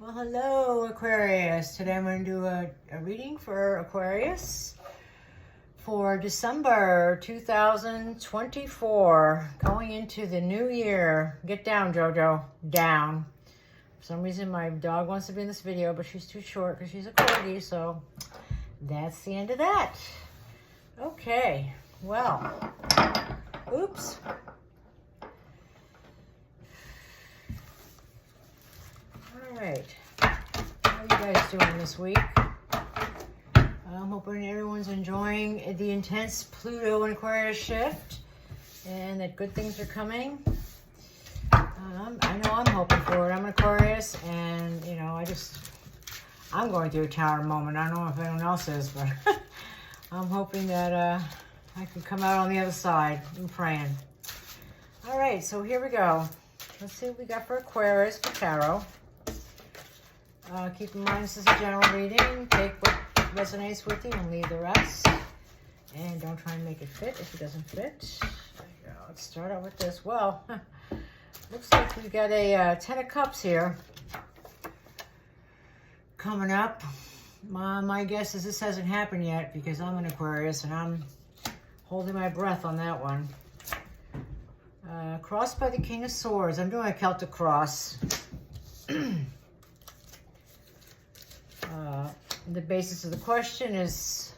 Well, hello, Aquarius. Today I'm going to do a reading for Aquarius for December 2024, going into the new year. Get down, Jojo. Down. For some reason, my dog wants to be in this video, but she's too short because she's a corgi, so that's the end of that. Okay, well, oops. All right, how are you guys doing this week? I'm hoping everyone's enjoying the intense Pluto and Aquarius shift and that good things are coming. I know I'm hoping for it. I'm an Aquarius, and you know, I'm going through a tower moment. I don't know if anyone else is, but I'm hoping that I can come out on the other side. I'm praying. All right, so here we go. Let's see what we got for Aquarius for tarot. Keep in mind this is a general reading. Take what resonates with you and leave the rest. And don't try and make it fit if it doesn't fit. There you go. Let's start out with this. Well, looks like we got a 10 of Cups here coming up. My guess is this hasn't happened yet because I'm an Aquarius and I'm holding my breath on that one. Crossed by the King of Swords. I'm doing a Celtic cross. The basis of the question is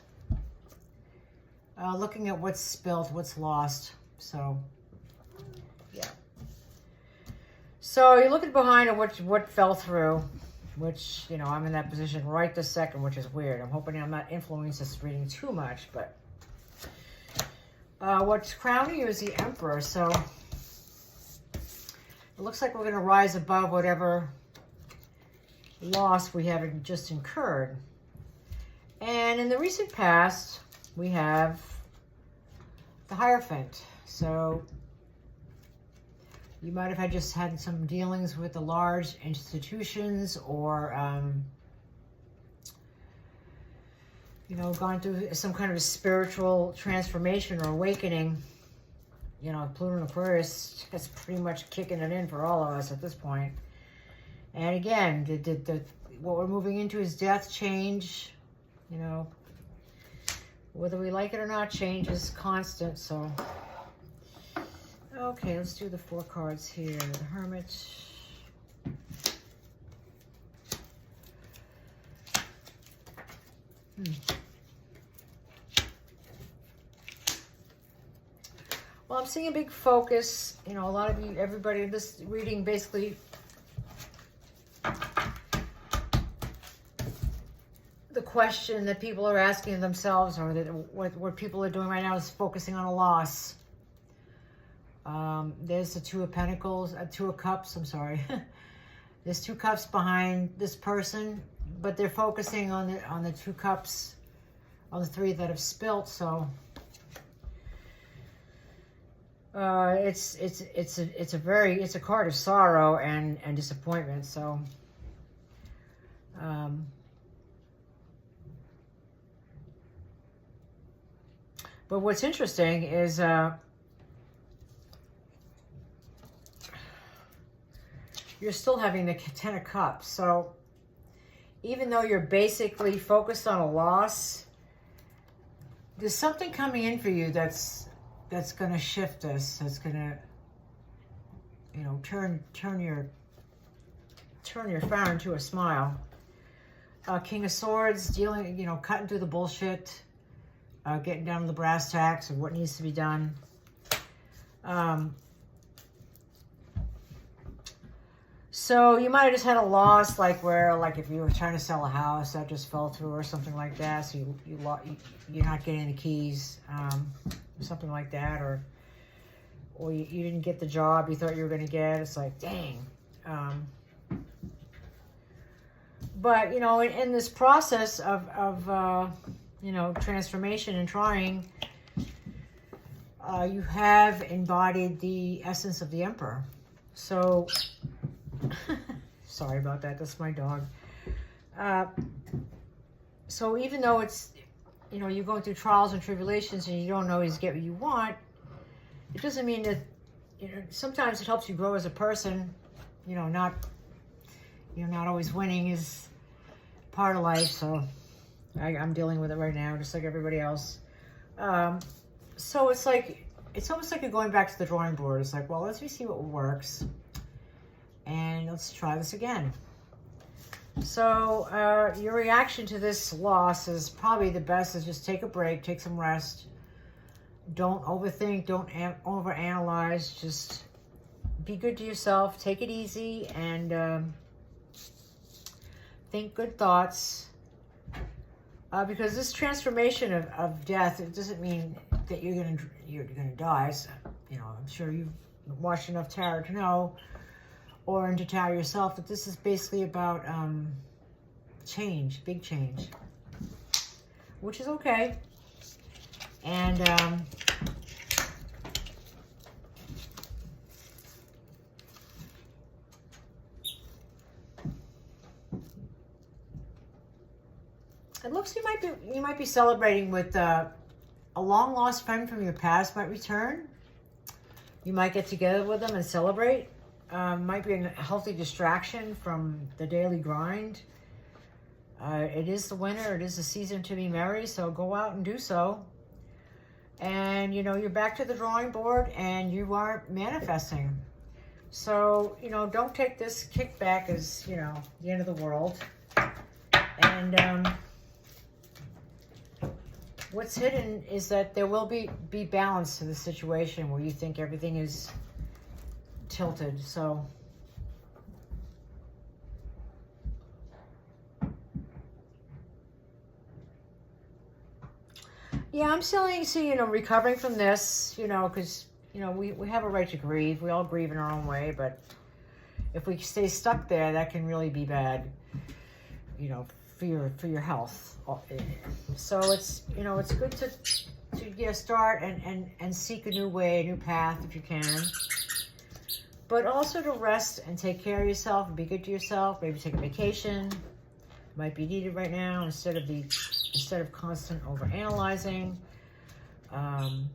looking at what's spilt, what's lost. So, yeah. So you're looking behind at what fell through, which, you know, I'm in that position right this second, which is weird. I'm hoping I'm not influencing this reading too much, but what's crowning you is the Emperor. So it looks like we're going to rise above whatever loss we have just incurred. And in the recent past, we have the Hierophant. So you might have just had some dealings with the large institutions, or you know, gone through some kind of a spiritual transformation or awakening. You know, Pluto and Aquarius is pretty much kicking it in for all of us at this point. And again, what we're moving into is death, change. You know, whether we like it or not, change is constant. So, okay, let's do the 4 cards here. The Hermit. Well, I'm seeing a big focus. You know, a lot of you, everybody in this reading basically, the question that people are asking themselves, or that what people are doing right now, is focusing on a loss. There's the 2 of Pentacles, 2 of Cups, I'm sorry. There's 2 cups behind this person, but they're focusing on the 2 cups, on the 3 that have spilt. So it's a card of sorrow and disappointment. So but what's interesting is you're still having the 10 of Cups. So even though you're basically focused on a loss, there's something coming in for you that's going to shift this. That's going to, you know, turn your frown into a smile. King of Swords, dealing, you know, cutting through the bullshit. Getting down to the brass tacks of what needs to be done. So you might have just had a loss, like if you were trying to sell a house that just fell through or something like that. So you're not getting the keys, something like that, or you didn't get the job you thought you were going to get. It's like, dang. But you know, in this process of you know, transformation and trying, you have embodied the essence of the Emperor. So, sorry about that. That's my dog. So even though it's, you know, you're going through trials and tribulations and you don't always get what you want, it doesn't mean that, you know, sometimes it helps you grow as a person, you know, not you know, not always winning is part of life. So I'm dealing with it right now, just like everybody else. So it's like, it's almost like you're going back to the drawing board. It's like, well, let's see what works, and let's try this again. So your reaction to this loss is probably the best is just take a break, take some rest. Don't overthink, don't overanalyze, just be good to yourself, take it easy, and think good thoughts. Because this transformation of death, it doesn't mean that you're gonna die. So, you know, I'm sure you've watched enough tarot to know, or into tarot yourself, that this is basically about change, big change, which is okay. And it looks you might be celebrating with a long lost friend from your past might return. You might get together with them and celebrate. Might be a healthy distraction from the daily grind. It is the winter. It is the season to be merry. So go out and do so. And, you know, you're back to the drawing board and you are manifesting. So, you know, don't take this kickback as, you know, the end of the world. And what's hidden is that there will be balance to the situation where you think everything is tilted. So yeah, I'm still, you know, recovering from this, you know, because, you know, we have a right to grieve. We all grieve in our own way, but if we stay stuck there, that can really be bad, you know, for your health. So it's, you know, it's good to yeah, start and seek a new way, a new path if you can. But also to rest and take care of yourself and be good to yourself. Maybe take a vacation. Might be needed right now instead of constant overanalyzing. And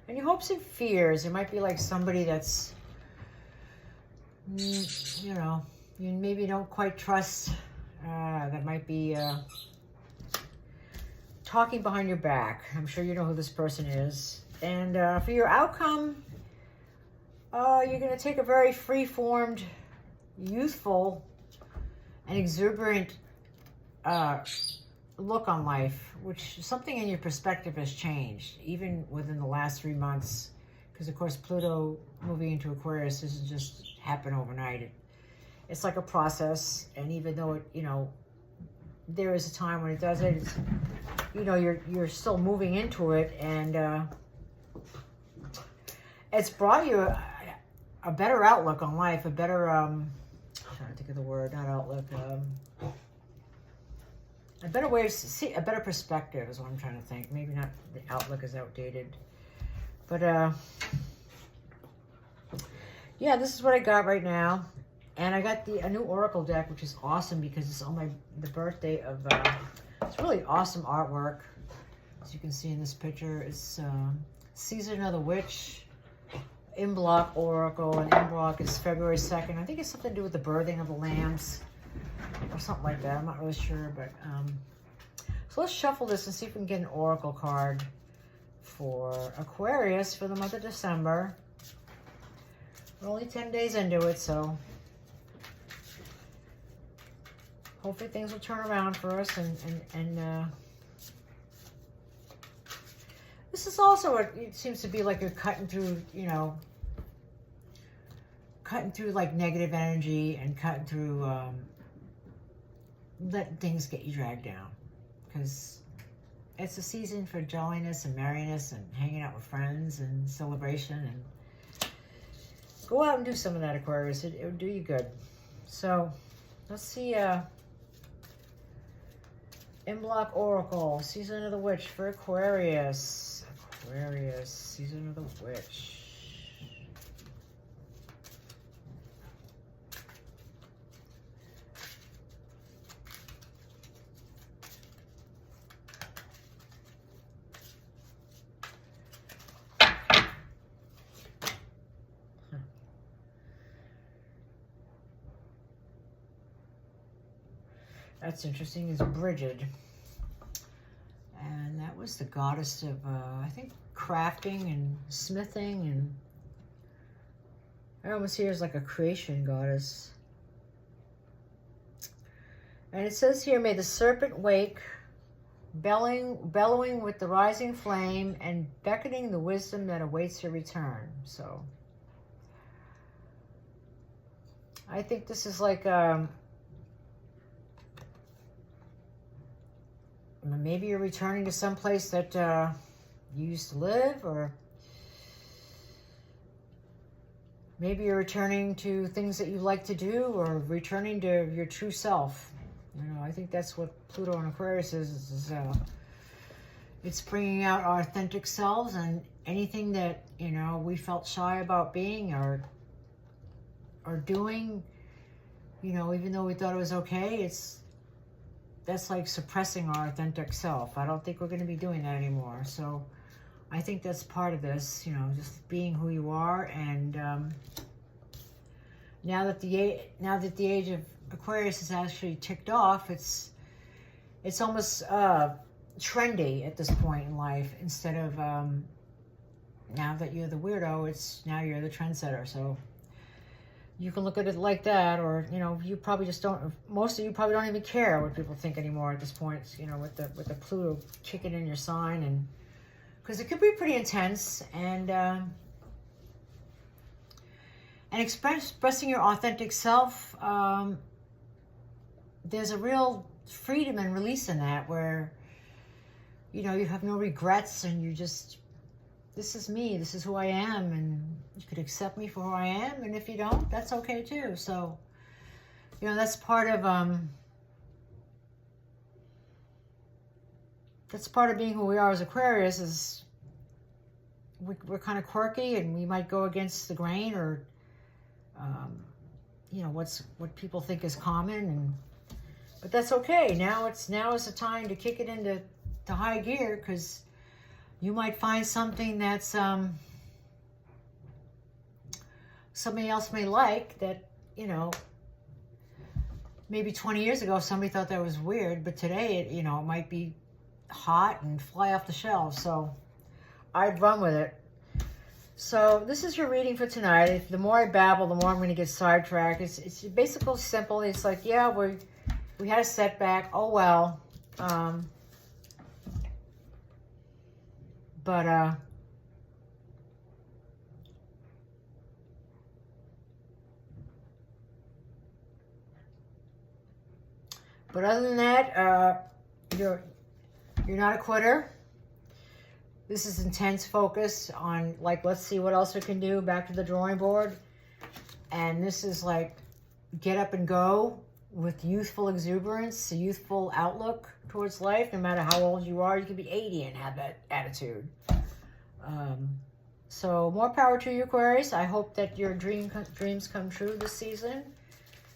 your hopes and fears. There might be like somebody that's, you know, you maybe don't quite trust. That might be talking behind your back. I'm sure you know who this person is. And for your outcome, you're going to take a very free-formed, youthful, and exuberant look on life, which something in your perspective has changed, even within the last 3 months. Because, of course, Pluto moving into Aquarius doesn't just happen overnight. It's like a process, and even though, you know, there is a time when it does it, it's, you know, you're still moving into it, and it's brought you a better outlook on life, a better, I'm trying to think of the word, not outlook, a better way to see, a better perspective is what I'm trying to think. Maybe not, the outlook is outdated. But, yeah, this is what I got right now. And I got a new Oracle deck, which is awesome because it's on the birthday of, it's really awesome artwork. As you can see in this picture, it's Season of the Witch, in block Oracle, and in block is February 2nd. I think it's something to do with the birthing of the lambs or something like that. I'm not really sure, but so let's shuffle this and see if we can get an Oracle card for Aquarius for the month of December. We're only 10 days into it, so hopefully things will turn around for us. And this is also it seems to be like you're cutting through, you know, cutting through like negative energy and cutting through letting things get you dragged down, because it's a season for jolliness and merriness and hanging out with friends and celebration. And go out and do some of that, Aquarius. It would do you good. So let's see, in block Oracle, Season of the Witch for Aquarius. Aquarius, Season of the Witch. That's interesting, is Bridget. And that was the goddess of, I think, crafting and smithing. And I almost hear it's like a creation goddess. And it says here, may the serpent wake, bellowing with the rising flame and beckoning the wisdom that awaits your return. So I think this is like maybe you're returning to some place that you used to live, or maybe you're returning to things that you like to do, or returning to your true self. You know, I think that's what Pluto and Aquarius is it's bringing out our authentic selves, and anything that, you know, we felt shy about being or doing, you know, even though we thought it was okay, that's like suppressing our authentic self. I don't think we're going to be doing that anymore. So I think that's part of this, you know, just being who you are. And now that the age of Aquarius is actually ticked off, it's almost trendy at this point in life. Instead of now that you're the weirdo, now you're the trendsetter. So you can look at it like that, or, you know, you probably just don't. Most of you probably don't even care what people think anymore at this point. You know, with the Pluto kicking in your sign, and because it could be pretty intense, and expressing your authentic self. There's a real freedom and release in that, where, you know, you have no regrets, and you just, this is me, this is who I am, and you could accept me for who I am, and if you don't, that's okay too. So, you know, that's part of being who we are as Aquarius. Is we're kind of quirky, and we might go against the grain, or you know, what people think is common, but that's okay. Now is the time to kick it into high gear, because you might find something that's somebody else may like, that, you know, maybe 20 years ago somebody thought that was weird, but today it, you know, it might be hot and fly off the shelves. So I'd run with it. So this is your reading for tonight. The more I babble, the more I'm going to get sidetracked. It's basically simple. It's like, yeah, we had a setback. Oh well. But other than that, you're not a quitter. This is intense focus on, like, let's see what else we can do, back to the drawing board. And this is like, get up and go with youthful exuberance, a youthful outlook towards life. No matter how old you are, you can be 80 and have that attitude. So more power to you, Aquarius. I hope that your dreams come true this season,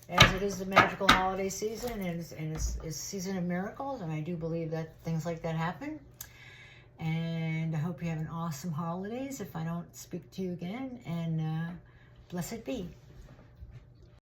as it is the magical holiday season, and it's a season of miracles, and I do believe that things like that happen. And I hope you have an awesome holidays if I don't speak to you again, and blessed be.